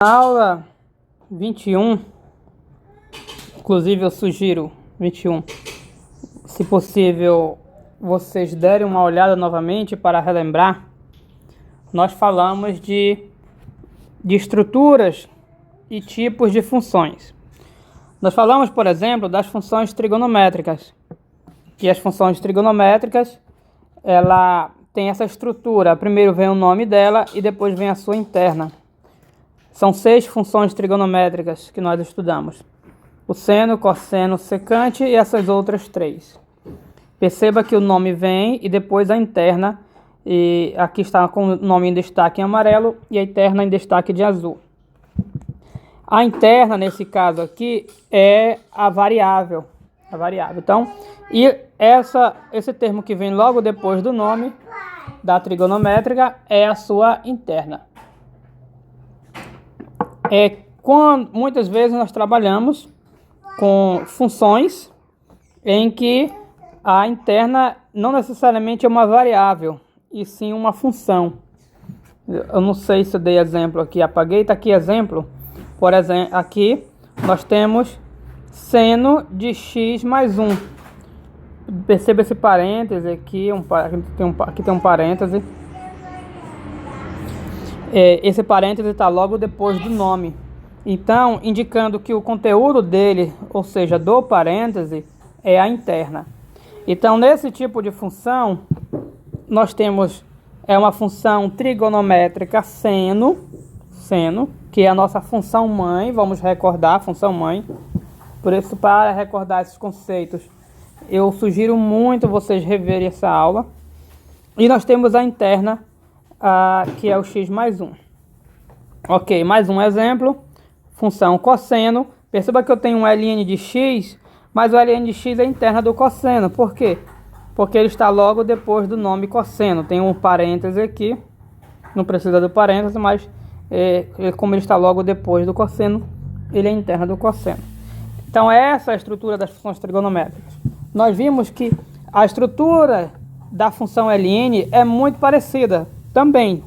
Aula 21, inclusive eu sugiro 21, se possível vocês derem uma olhada novamente para relembrar. Nós falamos de estruturas e tipos de funções. Nós falamos, por exemplo, das funções trigonométricas. E as funções trigonométricas, ela tem essa estrutura. Primeiro vem o nome dela e depois vem a sua interna. São 6 funções trigonométricas que nós estudamos: o seno, cosseno, secante e essas outras 3. Perceba que o nome vem e depois a interna, e aqui está com o nome em destaque em amarelo e a interna em destaque de azul. A interna, nesse caso aqui, é a variável. Então, e esse termo que vem logo depois do nome da trigonométrica é a sua interna. Muitas vezes nós trabalhamos com funções em que a interna não necessariamente é uma variável, e sim uma função. Eu não sei se eu dei exemplo aqui, apaguei, está aqui exemplo. Por exemplo, aqui nós temos seno de x mais 1. Perceba esse parêntese aqui, aqui tem um parêntese. Esse parêntese está logo depois do nome. Então, indicando que o conteúdo dele, ou seja, do parêntese, é a interna. Então, nesse tipo de função, nós temos uma função trigonométrica seno, que é a nossa função mãe. Vamos recordar a função mãe. Por isso, para recordar esses conceitos, eu sugiro muito vocês reverem essa aula. E nós temos a interna, que é o x mais 1. Ok, mais um exemplo. Função cosseno. Perceba que eu tenho um ln de x, mas o ln de x é interna do cosseno. Por quê? Porque ele está logo depois do nome cosseno. Tem um parêntese aqui. Não precisa do parêntese, mas como ele está logo depois do cosseno, ele é interna do cosseno. Então essa é a estrutura das funções trigonométricas. Nós vimos que a estrutura da função ln é muito parecida também.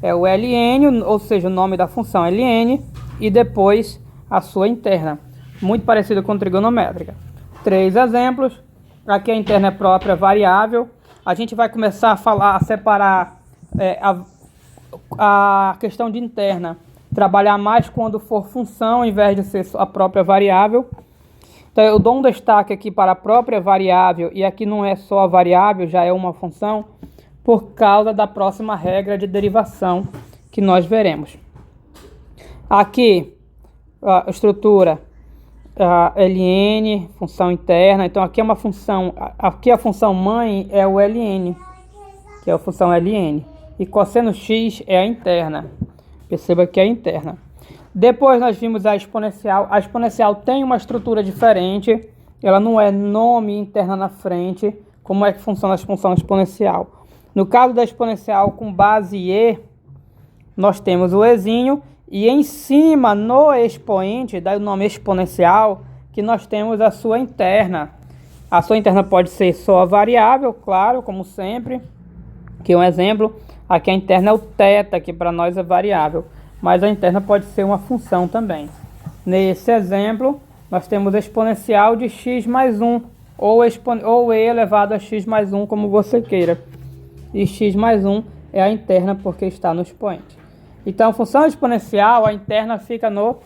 É o ln, ou seja, o nome da função ln, e depois a sua interna. Muito parecido com trigonométrica. 3 exemplos. Aqui a interna é própria variável. A gente vai começar a separar a questão de interna. Trabalhar mais quando for função, ao invés de ser a própria variável. Então eu dou um destaque aqui para a própria variável, e aqui não é só a variável, já é uma função, por causa da próxima regra de derivação que nós veremos. Aqui a estrutura ln, função interna. Então aqui é uma função, aqui a função mãe é o ln, que é a função ln, e cosseno x é a interna. Perceba que é a interna. Depois nós vimos a exponencial. A exponencial tem uma estrutura diferente, ela não é nome interna na frente. Como é que funciona a função exponencial? No caso da exponencial com base e, nós temos o ezinho, e em cima, no expoente, daí o nome exponencial, que nós temos a sua interna. A sua interna pode ser só a variável, claro, como sempre. Aqui um exemplo, aqui a interna é o θ, que para nós é variável, mas a interna pode ser uma função também. Nesse exemplo, nós temos exponencial de x mais 1, ou e elevado a x mais 1, como você queira. E x mais 1 é a interna porque está no expoente. Então, função exponencial, a interna fica no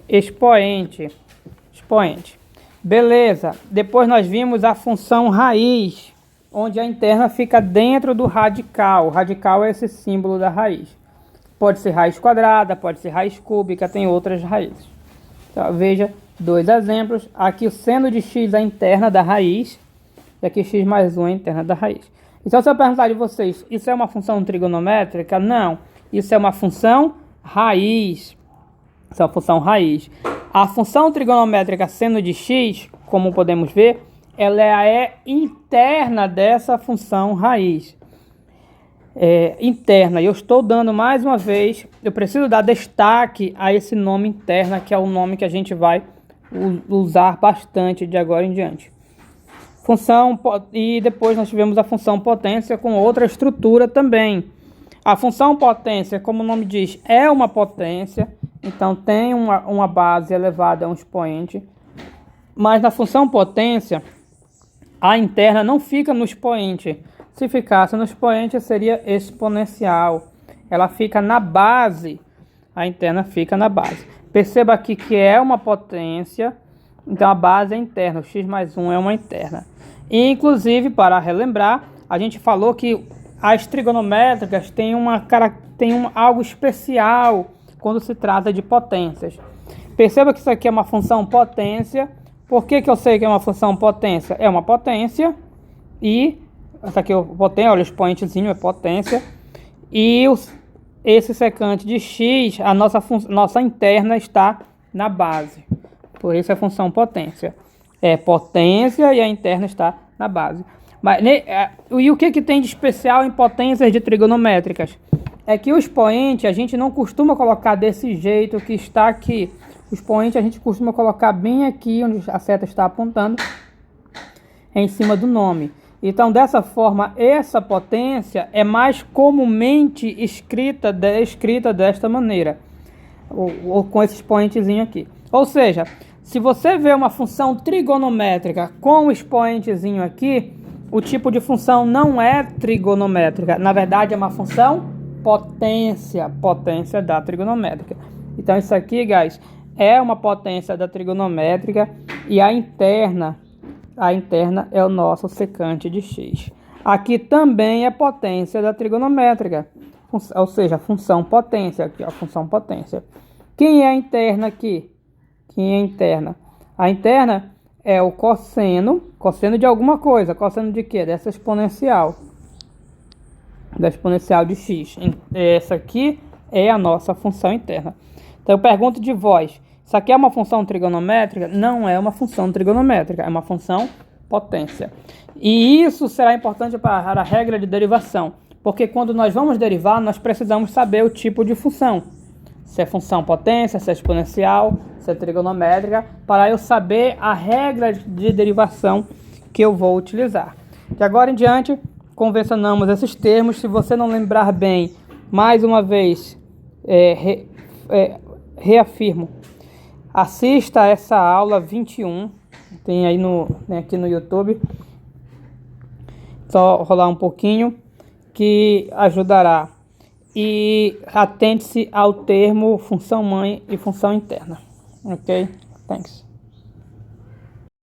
expoente. Beleza. Depois nós vimos a função raiz, onde a interna fica dentro do radical. O radical é esse símbolo da raiz. Pode ser raiz quadrada, pode ser raiz cúbica, tem outras raízes. Então, veja 2 exemplos. Aqui o seno de x é a interna da raiz, e aqui x mais 1 é a interna da raiz. Então, se eu perguntar de vocês, isso é uma função trigonométrica? Não. Isso é uma função raiz. Isso é uma função raiz. A função trigonométrica seno de x, como podemos ver, ela é interna dessa função raiz. Interna. Eu estou dando mais uma vez, eu preciso dar destaque a esse nome interna, que é o nome que a gente vai usar bastante de agora em diante. E depois nós tivemos a função potência com outra estrutura também. A função potência, como o nome diz, é uma potência, então tem uma base elevada a um expoente. Mas na função potência, a interna não fica no expoente. Se ficasse no expoente, seria exponencial. Ela fica na base. A interna fica na base. Perceba aqui que é uma potência, então a base é interna. O x mais 1 é uma interna. E, inclusive, para relembrar, a gente falou que as trigonométricas têm algo especial quando se trata de potências. Perceba que isso aqui é uma função potência. Por que eu sei que é uma função potência? É uma potência e essa aqui é potência, olha o expoentezinho é potência e esse secante de x, a nossa interna está na base. Por isso é função potência. É potência e a interna está na base. Mas, e o que tem de especial em potências de trigonométricas? É que o expoente a gente não costuma colocar desse jeito que está aqui. O expoente a gente costuma colocar bem aqui, onde a seta está apontando, em cima do nome. Então, dessa forma, essa potência é mais comumente escrita desta maneira, ou com esse expoentezinho aqui. Ou seja, se você vê uma função trigonométrica com o expoentezinho aqui, o tipo de função não é trigonométrica. Na verdade, é uma função potência da trigonométrica. Então, isso aqui, guys, é uma potência da trigonométrica e a interna é o nosso secante de x. Aqui também é potência da trigonométrica, ou seja, função potência, aqui ó, função potência. Quem é a interna aqui? Quem é a interna? A interna é o cosseno de alguma coisa. Cosseno de quê? Dessa exponencial. Da exponencial de x. Essa aqui é a nossa função interna. Então eu pergunto de vós, isso aqui é uma função trigonométrica? Não é uma função trigonométrica, é uma função potência. E isso será importante para a regra de derivação, porque quando nós vamos derivar, nós precisamos saber o tipo de função. Se é função potência, se é exponencial, se é trigonométrica, para eu saber a regra de derivação que eu vou utilizar. De agora em diante, convencionamos esses termos. Se você não lembrar bem, mais uma vez, reafirmo. Assista essa aula 21, tem aí aqui no YouTube. Só rolar um pouquinho que ajudará. E atente-se ao termo função mãe e função interna. Ok? Thanks.